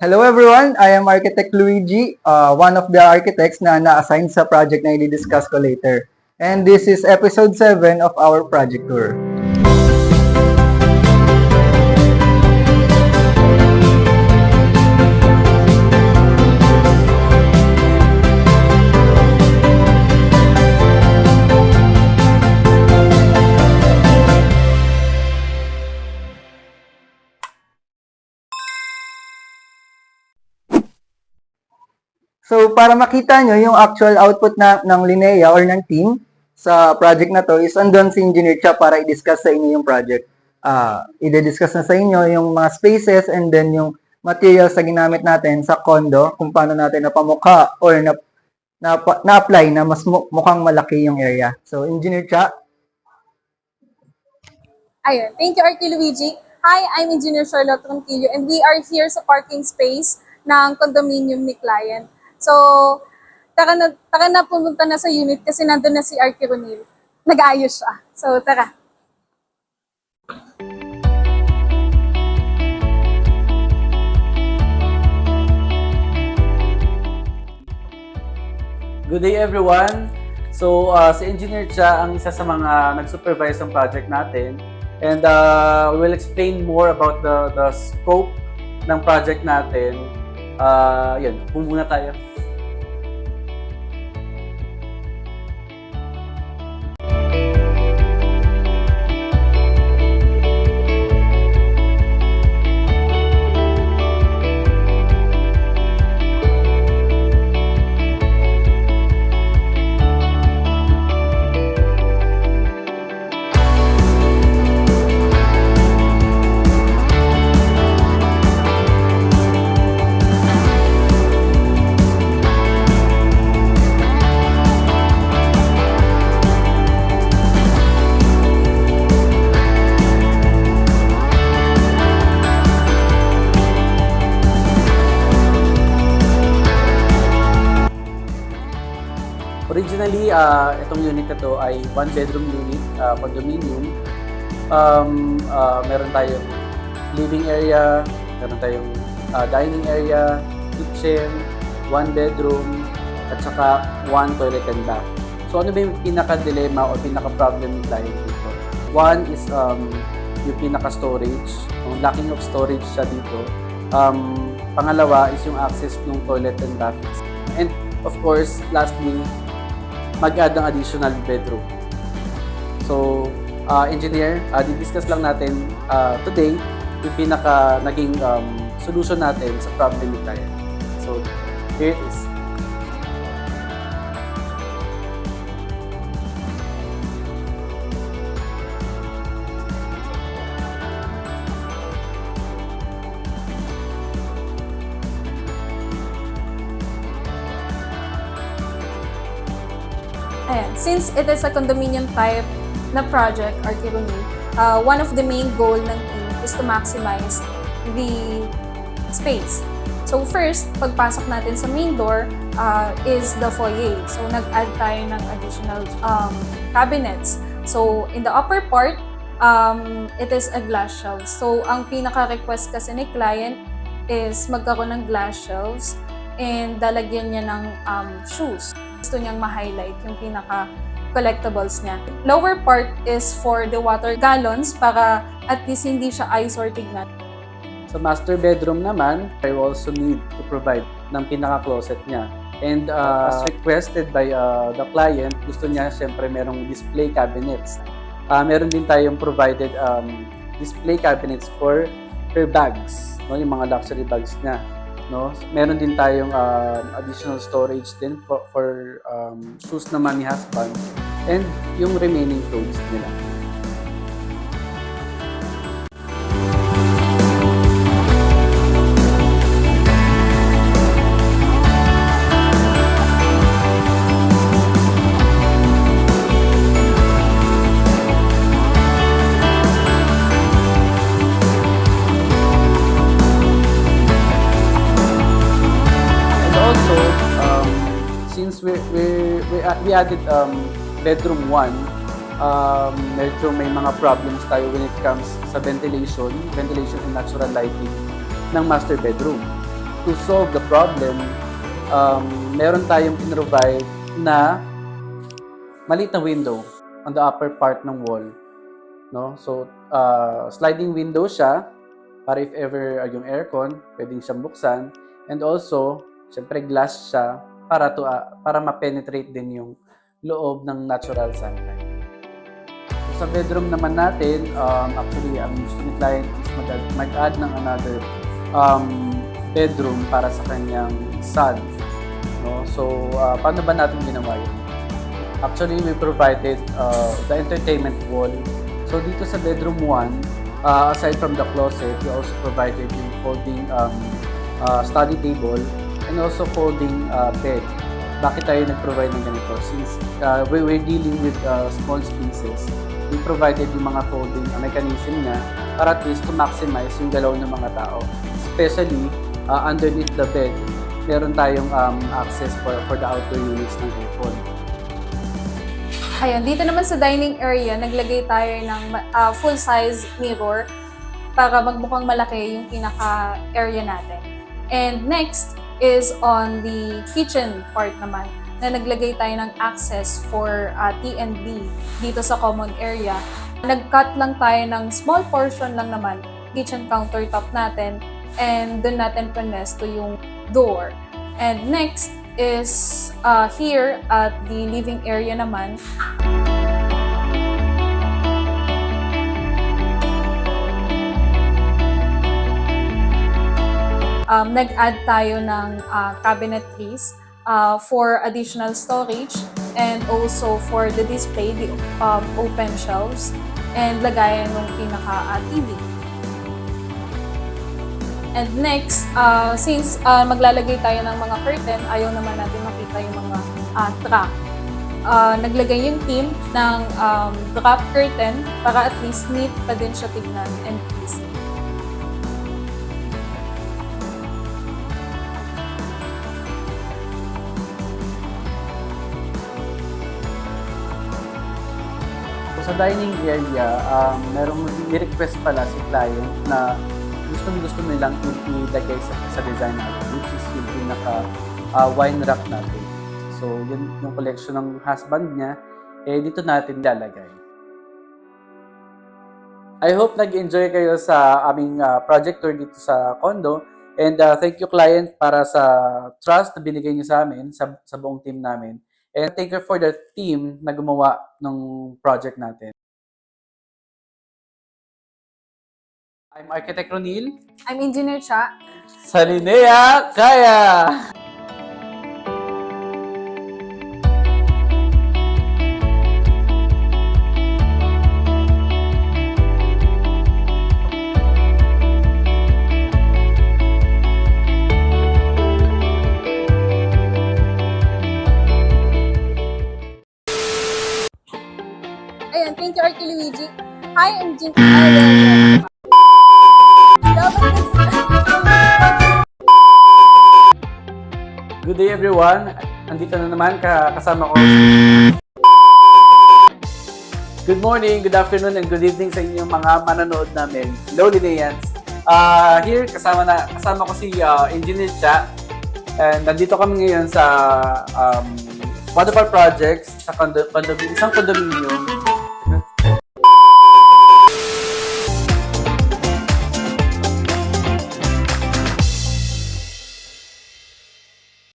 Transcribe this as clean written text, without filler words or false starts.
Hello everyone, I am Architect Luigi, one of the architects na na-assign sa project na i-discuss ko later. And this is episode 7 of our project tour. So, para makita nyo yung actual output ng Linea or ng team sa project na to is andun si Engineer Cha para i-discuss sa inyo yung project. I-discuss na sa inyo yung mga spaces and then yung materials na ginamit natin sa condo, kung paano natin napamukha or na-apply na mas mukhang malaki yung area. So, Engineer Cha. Ayun. Thank you, Archie Luigi. Hi, I'm Engineer Charlotte Ronquillo and we are here sa parking space ng condominium ni client. So, tara na pumunta na sa unit kasi nandun na si Archie Ronil. Nag-aayos siya. So, tara. Good day everyone! So, si Engineer Cha ang isa sa mga nag-supervise ng project natin and we will explain more about the scope ng project natin. Yun, muna tayo. Originally, itong unit na to ay one-bedroom unit, condominium. Meron tayong living area, meron tayong dining area, kitchen, one bedroom, at saka one toilet and bath. So ano ba yung pinaka-dilemma o pinaka-problem ng client dito? One is yung pinaka-storage, yung lacking of storage siya dito. Pangalawa is yung access ng toilet and bath. And of course, lastly, mag-add ng additional bedroom. So, engineer, di-discuss lang natin today yung pinaka naging solution natin sa problem ni client. So, here it is. Ayan. Since it is a condominium type na project, Archie Ronil, one of the main goal ng team is to maximize the space. So first, pagpasok natin sa main door is the foyer. So nag-add tayo ng additional cabinets. So in the upper part, it is a glass shelf. So ang pinaka-request kasi ni client is magkaroon ng glass shelves and dalagyan niya ng shoes. Gusto niyang ma-highlight yung pinaka-collectibles niya. Lower part is for the water gallons para at least hindi siya eyesore tignan. Sa master bedroom naman, I also need to provide ng pinaka-closet niya. And as requested by the client, gusto niya siyempre merong display cabinets. Meron din tayong provided display cabinets for her bags, no? Yung mga luxury bags niya. No? Meron din tayong additional storage din for shoes naman ni husband and yung remaining clothes nila. We added bedroom 1, medyo may mga problems tayo when it comes sa ventilation and natural lighting ng master bedroom. to solve the problem, meron tayong provide na maliit na window on the upper part ng wall, no? So, sliding window siya para if ever yung aircon, pwedeng siyang buksan. And also, syempre glass siya para ma-penetrate din yung loob ng natural sunlight. So, sa bedroom naman natin, actually, ang gusto ni client is mag-add ng another bedroom para sa kanyang son. No? So, paano ba natin ginawa yun? Actually, we provided the entertainment wall. So, dito sa bedroom 1, aside from the closet, we also provided yung folding study table and also folding bed. Bakit tayo nag-provide ng ganito? Since we're dealing with small spaces, we provided yung mga folding mechanism niya para at least to maximize yung galaw ng mga tao. Especially, underneath the bed, meron tayong access for the outdoor units ng aircon. Ayun, dito naman sa dining area, naglagay tayo ng full-size mirror para magmukhang malaki yung pinaka-area natin. And next is on the kitchen part naman, na naglagay tayo ng access for T&B dito sa common area. Nag-cut lang tayo ng small portion lang naman, kitchen countertop natin, and doon natin pinesto yung door. And next is here at the living area naman. Nag-add tayo ng cabinetries for additional storage and also for the display, the open shelves, and lagayan ng pinaka-TV. And next, since maglalagay tayo ng mga curtain, ayaw naman natin makita yung mga trap. Naglagay yung team ng drop curtain para at least neat pa din siya tignan and please. Sa dining area, merong request pala si client na gusto nilang ilagay sa design natin, which is yung pinaka wine rack natin. So, yun yung collection ng husband niya, dito natin lalagay. I hope nag-enjoy kayo sa aming project tour dito sa condo. And thank you client para sa trust na binigay niyo sa amin, sa buong team namin. And thank you for the team na gumawa ng project natin. I'm Architect Ronil. I'm Engineer Cha. Sa Linea Kaya! Ayan, thank you, Archie Luigi. Hi, I'm Jin. Good day everyone. Andito na naman kasama ko. Good morning, good afternoon, and good evening sa inyong mga manonood namin. Hello, Lineans. Here, kasama ko si Engineer Cha. And nandito kami ngayon sa one of our projects sa isang condominium